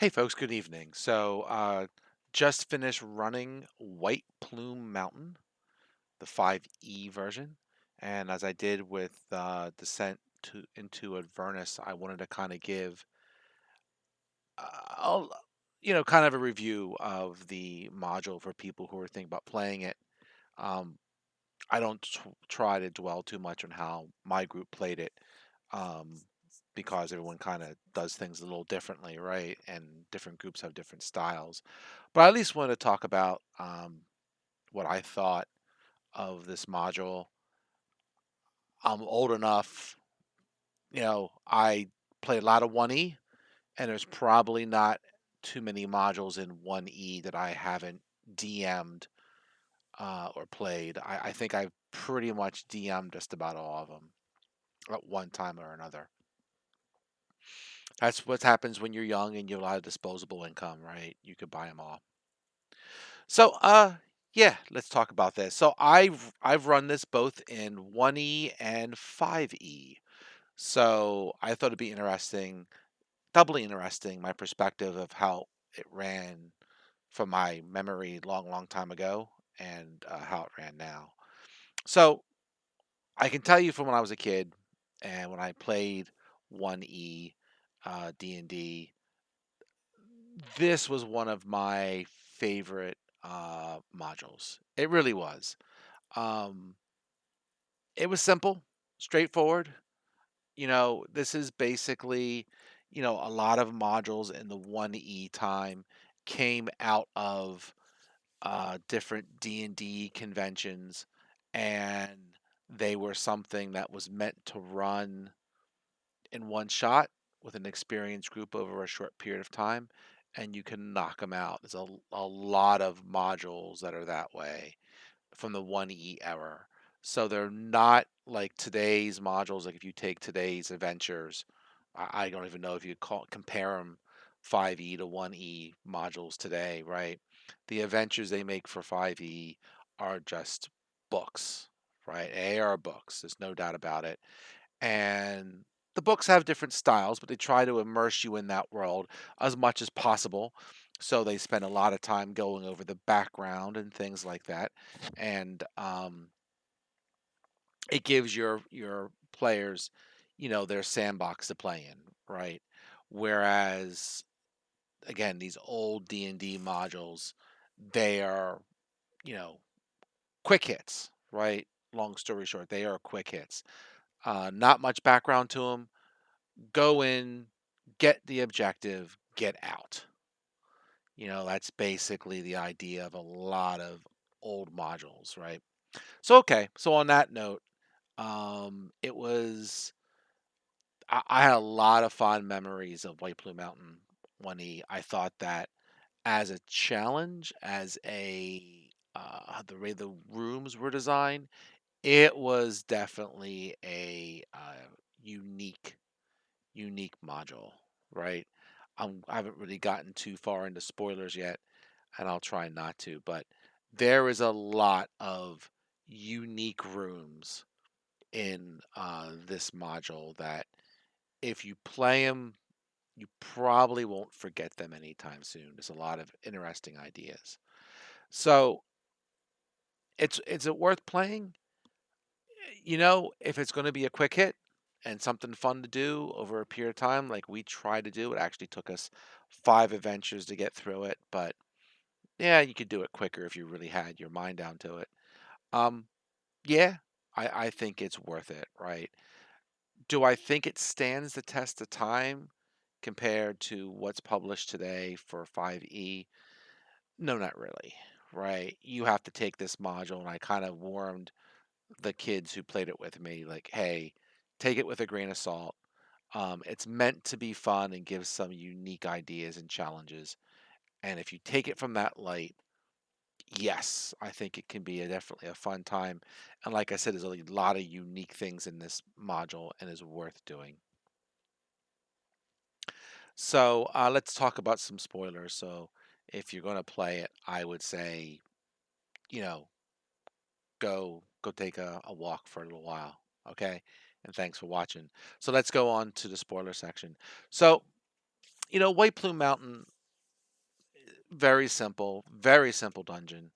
Hey folks, good evening. Just finished running White Plume Mountain, the 5E version, and as I did with Descent into Avernus, I wanted to kind of give, uh, a- kind of a review of the module for people who are thinking about playing it. Um, I don't try to dwell too much on how my group played it, um, because everyone kind of does things a little differently, right? And different groups have different styles. But I at least want to talk about what I thought of this module. I'm old enough, I play a lot of 1E, and there's probably not too many modules in 1E that I haven't DM'd or played. I think I've pretty much DM'd just about all of them at one time or another. That's what happens when you're young and you have a lot of disposable income, right? You could buy them all. Yeah, let's talk about this. I've run this both in 1E and 5E. So I thought it'd be interesting, doubly interesting, my perspective of how it ran from my memory long, long time ago and how it ran now. So I can tell you from when I was a kid and when I played 1E D&D, this was one of my favorite modules. It really was. Um, it was simple, straightforward. This is basically, a lot of modules in the 1E time came out of different D&D conventions, and they were something that was meant to run in one shot with an experienced group over a short period of time, and you can knock them out. There's a lot of modules that are that way from the 1E era. So they're not like today's modules. Like if you take today's adventures, I don't even know if you compare them 5E to 1E modules today, right? The adventures they make for 5E are just books, right? They are books. There's no doubt about it. And the books have different styles, but they try to immerse you in that world as much as possible. So they spend a lot of time going over the background and things like that. And it gives your players, their sandbox to play in, right? Whereas again, these old D&D modules, they are, you know, quick hits, right? Long story short, they are quick hits. Not much background to them. Go in, get the objective, get out. That's basically the idea of a lot of old modules, right? So on that note, it was I had a lot of fond memories of White Blue Mountain 1E. I thought that as a challenge, as the way the rooms were designed, it was definitely a unique unique module, right? I haven't really gotten too far into spoilers yet, and I'll try not to, but there is a lot of unique rooms in this module that if you play them, you probably won't forget them anytime soon. There's a lot of interesting ideas. So it's it worth playing? If it's going to be a quick hit and something fun to do over a period of time, like we tried to do, it actually took us 5 adventures to get through it. But yeah, you could do it quicker if you really had your mind down to it. Um, yeah, I think it's worth it, right? Do I think it stands the test of time compared to what's published today for 5E? No, not really, right? You have to take this module, and I kind of warmed the kids who played it with me, like, hey, take it with a grain of salt. It's meant to be fun and give some unique ideas and challenges. And if you take it from that light, yes, I think it can be definitely a fun time. And like I said, there's a lot of unique things in this module and is worth doing. Let's talk about some spoilers. So if you're going to play it, I would say, you know, go take a walk for a little while. Okay. And thanks for watching. So let's go on to the spoiler section. So, White Plume Mountain. very simple dungeon.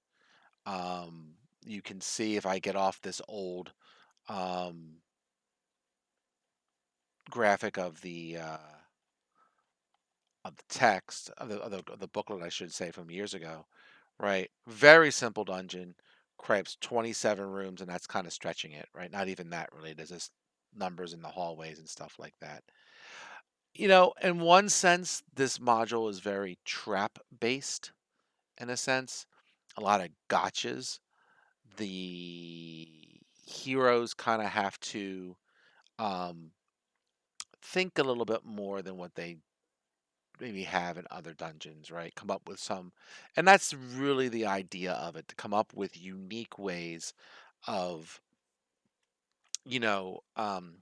Um, you can see if I get off this old um, graphic of the text of the booklet, I should say, from years ago, right? Very simple dungeon, cripes 27 rooms, and that's kind of stretching it, right? Not even that really. There's just numbers in the hallways and stuff like that. In one sense, this module is very trap based in a sense. A lot of gotchas. The heroes kind of have to um, think a little bit more than what they maybe have in other dungeons, right? Come up with some, and that's really the idea of it, to come up with unique ways of, you know, um,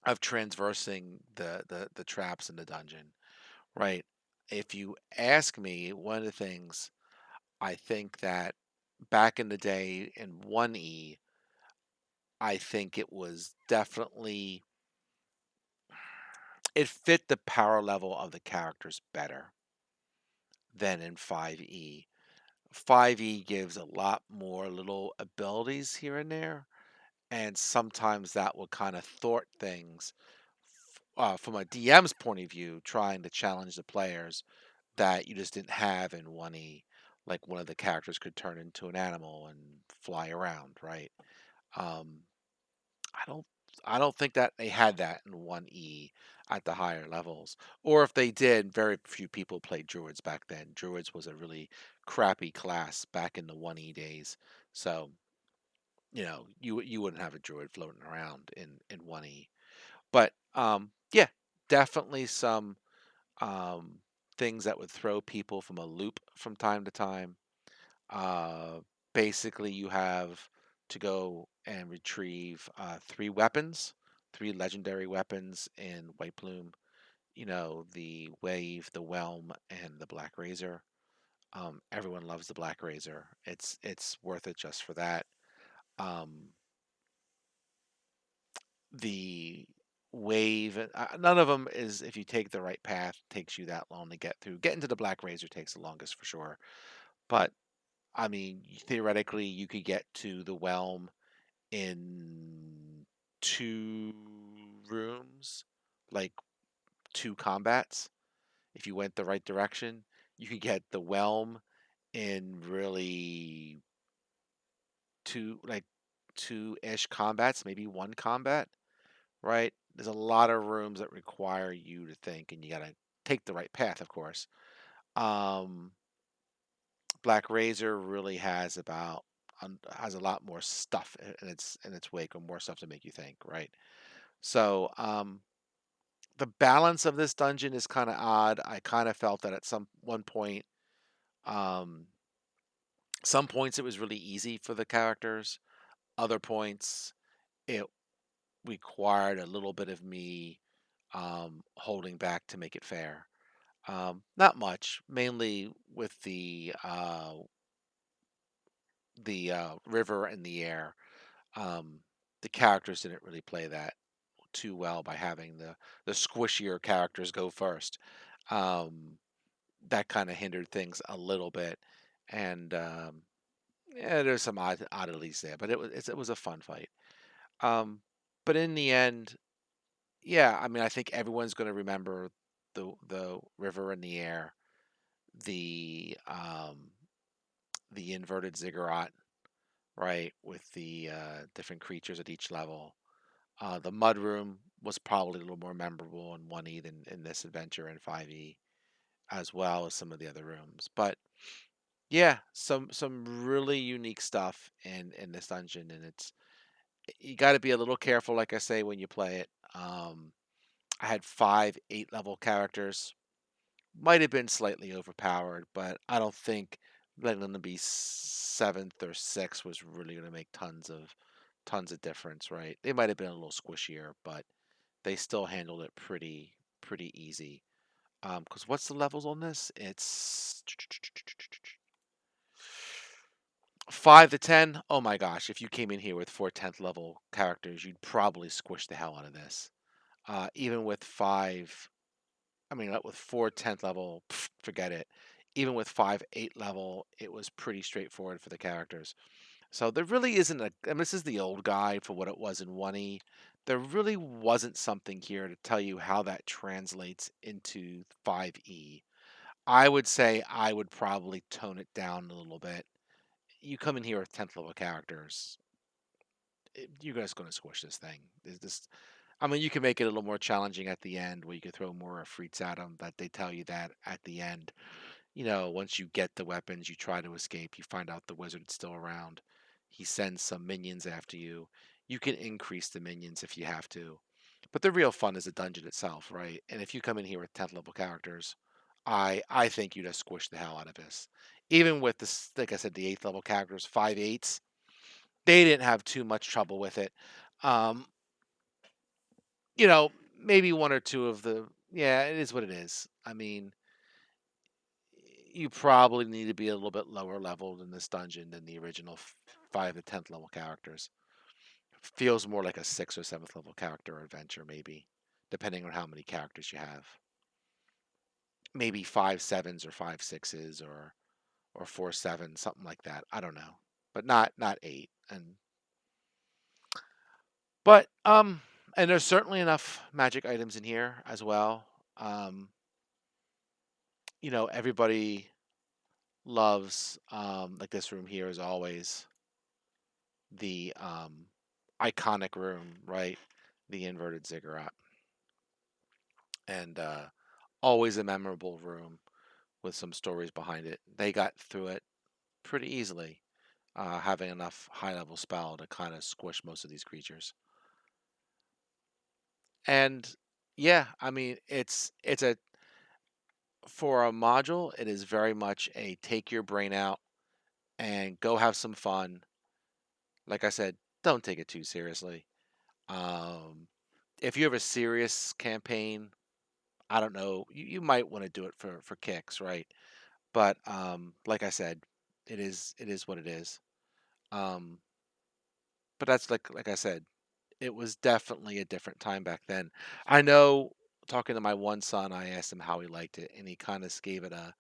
of transversing the traps in the dungeon, right? If you ask me, one of the things I think that back in the day in 1E, I think it was definitely it fit the power level of the characters better than in 5E. 5E gives a lot more little abilities here and there, and sometimes that will kind of thwart things from a DM's point of view, trying to challenge the players that you just didn't have in 1E. Like one of the characters could turn into an animal and fly around, right? Um, I don't I don't think that they had that in 1E at the higher levels. Or if they did, very few people played druids back then. Druids was a really crappy class back in the 1E days. So, you wouldn't have a druid floating around in 1E. But yeah, definitely some um things that would throw people from a loop from time to time. Uh, Basically, you have to go and retrieve three weapons, three legendary weapons in White Plume. The Wave, the Whelm, and the Black Razor. Everyone loves the Black Razor. It's worth it just for that. Um, the Wave, none of them is, if you take the right path, takes you that long to get through. Getting to the Black Razor takes the longest for sure. But I mean, theoretically, you could get to the Whelm in two rooms, like two combats. If you went the right direction, you could get the Whelm in really like two-ish combats, maybe one combat, right? There's a lot of rooms that require you to think, and you gotta take the right path, of course. Um, Black Razor really has a lot more stuff in its wake, or more stuff to make you think, right? So the balance of this dungeon is kind of odd. I kind of felt that at um, some points it was really easy for the characters. Other points it required a little bit of me holding back to make it fair. Not much, mainly with the river and the air. Um, the characters didn't really play that too well by having the squishier characters go first. Um, that kind of hindered things a little bit, and yeah, there's some oddities there, but it was a fun fight. Um, but in the end, yeah, I mean, I think everyone's going to remember the river and the air, the inverted ziggurat, right, with the different creatures at each level. The mud room was probably a little more memorable in 1E than in this adventure in 5E, as well as some of the other rooms. But yeah, some really unique stuff in this dungeon, and you got to be a little careful, like I say, when you play it. I had 5 8-level characters. Might have been slightly overpowered, but I don't think letting them be seventh or sixth was really going to make tons of difference, right? They might have been a little squishier, but they still handled it pretty easy. Because what's the levels on this? It's 5 to 10. Oh my gosh, if you came in here with 4 10th level characters, you'd probably squish the hell out of this. Even with with 4 10th level, forget it. Even with 5-8 level, it was pretty straightforward for the characters. So there really isn't and this is the old guide for what it was in 1E. There really wasn't something here to tell you how that translates into 5E. I would say I would probably tone it down a little bit. You come in here with 10th level characters, you're just going to squish this thing. I mean, you can make it a little more challenging at the end where you could throw more fruits at them that they tell you that at the end. Once you get the weapons, you try to escape, you find out the wizard's still around. He sends some minions after you. You can increase the minions if you have to. But the real fun is the dungeon itself, right? And if you come in here with 10th level characters, I think you just squish the hell out of this. Even with this, like I said, the 8th level characters, 5/8s, they didn't have too much trouble with it. Um, you know, maybe one or two of the, yeah, it is what it is. I mean, you probably need to be a little bit lower leveled in this dungeon than the original 5 to 10th level characters. Feels more like a 6th or 7th level character adventure, maybe, depending on how many characters you have. Maybe 5/7s or 5/6s or 4/7s, something like that. I don't know, but not 8. And there's certainly enough magic items in here as well. Um, everybody loves, like this room here is always the iconic room, right? The inverted ziggurat, and always a memorable room with some stories behind it. They got through it pretty easily, having enough high level spell to kind of squish most of these creatures. And yeah, I mean, it's a for a module, it is very much a take your brain out and go have some fun. Like I said, don't take it too seriously. Um, if you have a serious campaign, I don't know, you might want to do it for kicks, right? But like I said, it is what it is. Um, but that's like I said, it was definitely a different time back then. I know talking to my one son, I asked him how he liked it, and he kind of gave it a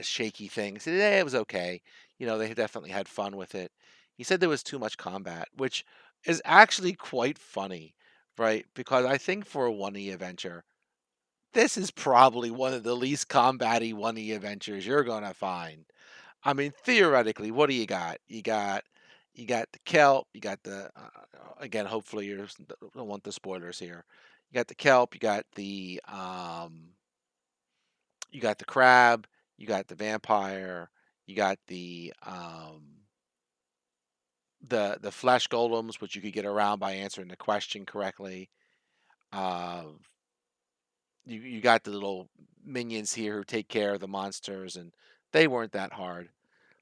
shaky thing. He said, "Yeah, it was okay. They definitely had fun with it." He said there was too much combat, which is actually quite funny, right? Because I think for a 1E adventure, this is probably one of the least combat-y 1E adventures you're gonna find. I mean, theoretically, what do you got? You got the kelp, you got the again, hopefully you don't want the spoilers here. You got the kelp, you got the crab, you got the vampire, you got the flesh golems, which you could get around by answering the question correctly. Uh, you got the little minions here who take care of the monsters, and they weren't that hard.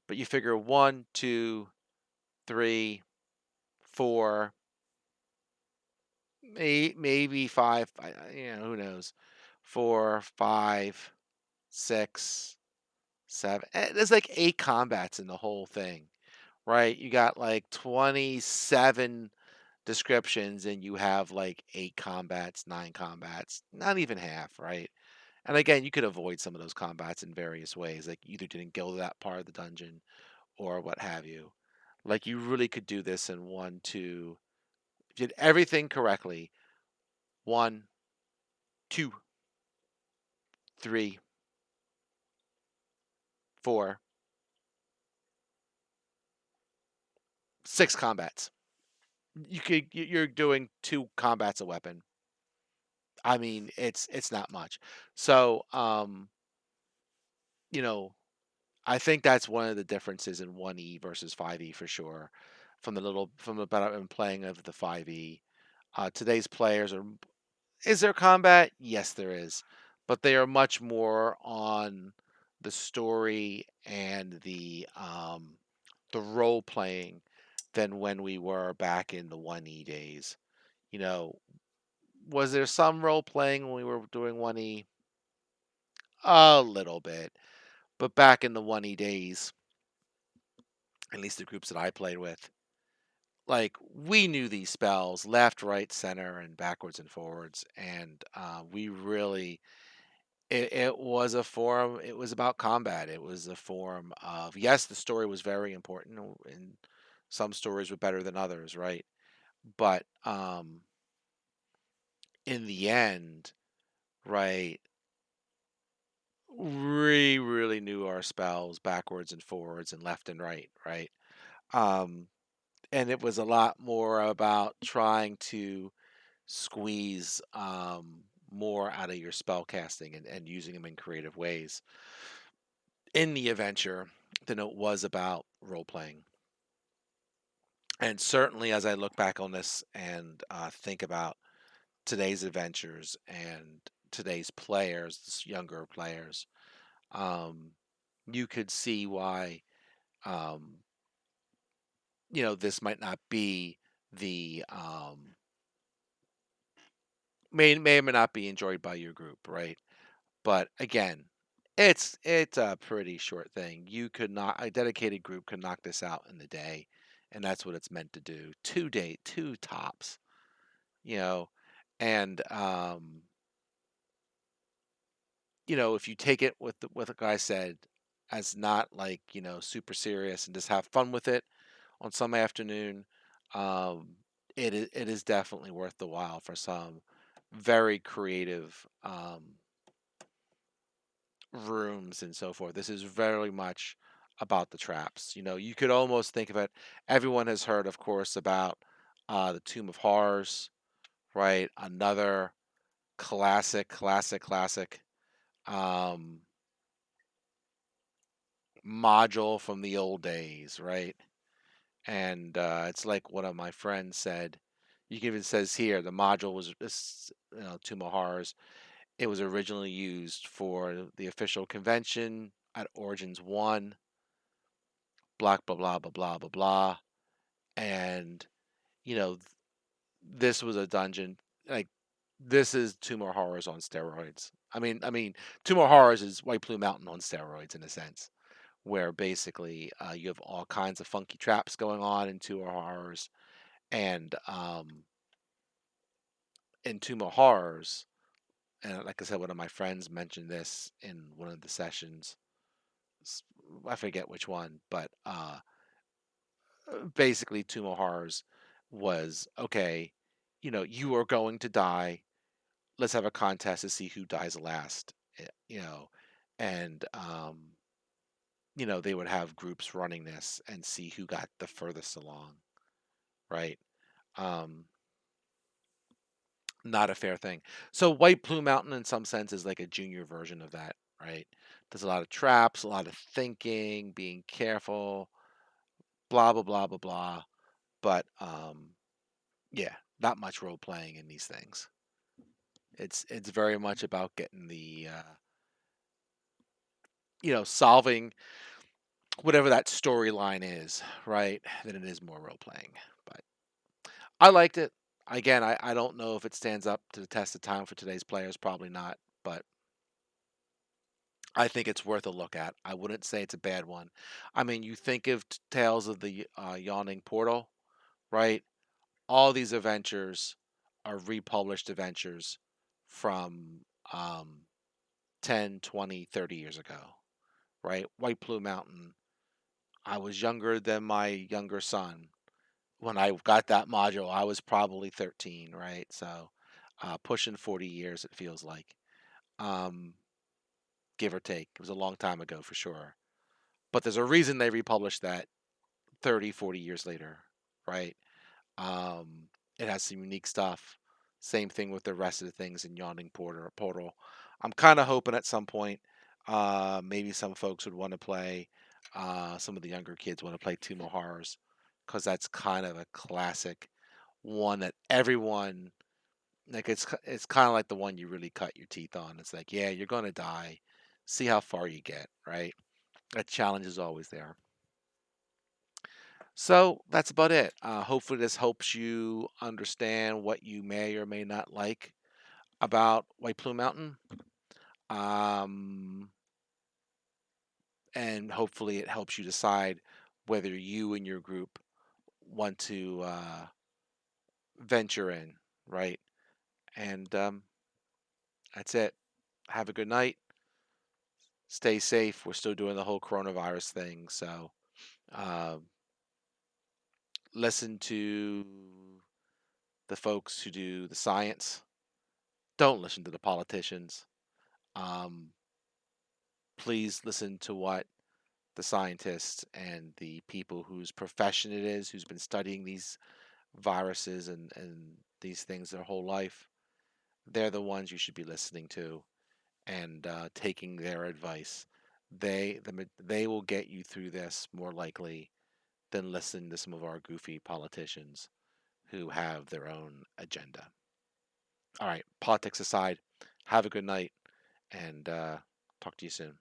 But you figure one, two, three, four, maybe five. Who knows? 4, 5, 6, 7. There's like 8 combats in the whole thing, right? You got like 27 descriptions, and you have like 8 combats, 9 combats, not even half, right? And again, you could avoid some of those combats in various ways, like you either didn't go to that part of the dungeon or what have you. Like you really could do this in one, two, if you did everything correctly. One, two, three, four, 6 combats. You're doing 2 combats a weapon. I mean, it's not much. So, you know, I think that's one of the differences in 1E versus 5E for sure. From the better playing of the 5E. Today's players are. Is there combat? Yes, there is, but they are much more on the story and the role playing than when we were back in the 1E days. You know, was there some role playing when we were doing 1E? A little bit, but back in the 1E days, at least the groups that I played with, like we knew these spells left, right, center, and backwards and forwards, and we really it was a form. It was about combat. It was a form of, yes, the story was very important, and some stories were better than others, right? But in the end, right, we really knew our spells backwards and forwards and left and right, right? Um, and it was a lot more about trying to squeeze more out of your spell casting and using them in creative ways in the adventure than it was about role playing. And certainly, as I look back on this and think about today's adventures and today's players, younger players, um, you could see why um, this might not be the may or may not be enjoyed by your group, right? But again, it's a pretty short thing. You could not A dedicated group could knock this out in the day, and that's what it's meant to do. 2 tops, you know, and if you take it with what the guy said as not like super serious and just have fun with it on some afternoon, um, it is definitely worth the while for some very creative rooms and so forth. This is very much about the traps. You could almost think of it. Everyone has heard, of course, about the Tomb of Horrors, right? Another classic um, module from the old days, right? And it's like one of my friends said. You can even says here the module was this Tomb of Horrors. It was originally used for the official convention at Origins One, blah blah blah blah blah blah blah, and you know th- this was a dungeon like this is Two More Horrors on steroids. I mean, Two More Horrors is White Plume Mountain on steroids in a sense, where basically you have all kinds of funky traps going on in Two More Horrors, and in Two More Horrors, and like I said, one of my friends mentioned this in one of the sessions. I forget which one, but basically Tumo Horrors was okay, you are going to die. Let's have a contest to see who dies last. And they would have groups running this and see who got the furthest along, right? Um, Not a fair thing. So White Plume Mountain in some sense is like a junior version of that, right? There's a lot of traps, a lot of thinking, being careful, blah blah blah blah blah. But yeah, not much role playing in these things. It's very much about getting the solving whatever that storyline is, right? Than it is more role playing. But I liked it. Again, I don't know if it stands up to the test of time for today's players. Probably not, but I think it's worth a look at. I wouldn't say it's a bad one. I mean, you think of Tales of the Yawning Portal, right? All these adventures are republished adventures from um, 10, 20, 30 years ago, right? White Plume Mountain. I was younger than my younger son. When I got that module, I was probably 13, right? So pushing 40 years, it feels like, um, give or take. It was a long time ago for sure. But there's a reason they republished that 30, 40 years later, right? It has some unique stuff. Same thing with the rest of the things in Yawning Portal. I'm kind of hoping at some point, maybe some folks would want to play, some of the younger kids want to play Tomb of Horrors, because that's kind of a classic one that everyone like. It's kind of like the one you really cut your teeth on. It's like, yeah, you're gonna die. See how far you get, right? That challenge is always there. So that's about it. Hopefully, this helps you understand what you may or may not like about White Plume Mountain. Um, and hopefully, it helps you decide whether you and your group want to venture in, right? And that's it. Have a good night. Stay safe. We're still doing the whole coronavirus thing, so um, listen to the folks who do the science. Don't listen to the politicians. Um, please listen to what the scientists and the people whose profession it is, who's been studying these viruses and these things their whole life. They're the ones you should be listening to and taking their advice. They will get you through this more likely than listen to some of our goofy politicians who have their own agenda. All right, politics aside, have a good night and talk to you soon.